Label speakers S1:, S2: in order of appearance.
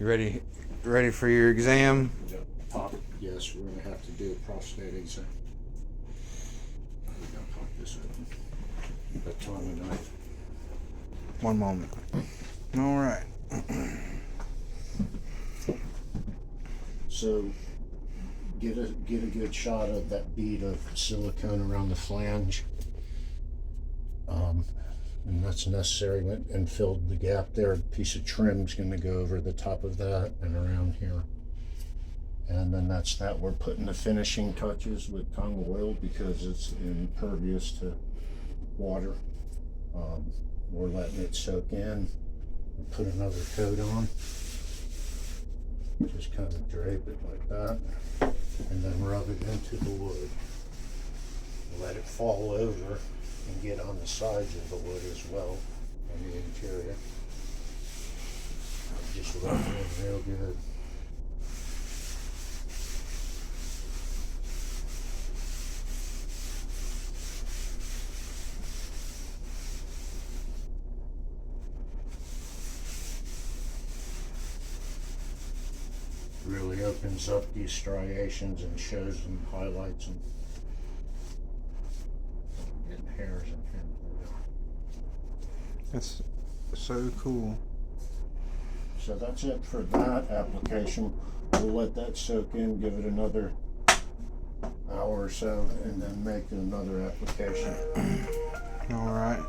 S1: You ready for your exam?
S2: Pop. Yes, we're gonna have to do a prostate exam. We're gonna pop this open. That time of night.
S1: One moment. All right.
S2: So get a good shot of that bead of silicone around the flange. And that's necessary, and filled the gap there. A piece of trim's going to go over the top of that and around here. And then that's that. We're putting the finishing touches with tung oil because it's impervious to water. We're letting it soak in. We put another coat on. Just kind of drape it like that, and then rub it into the wood. Let it fall over and get on the sides of the wood as well, on the interior. Just rub it in real good. Really opens up these striations and shows them, highlights them. Getting hairs in here.
S1: That's so cool.
S2: So that's it for that application. We'll let that soak in, give it another hour or so, and then make another application.
S1: All right.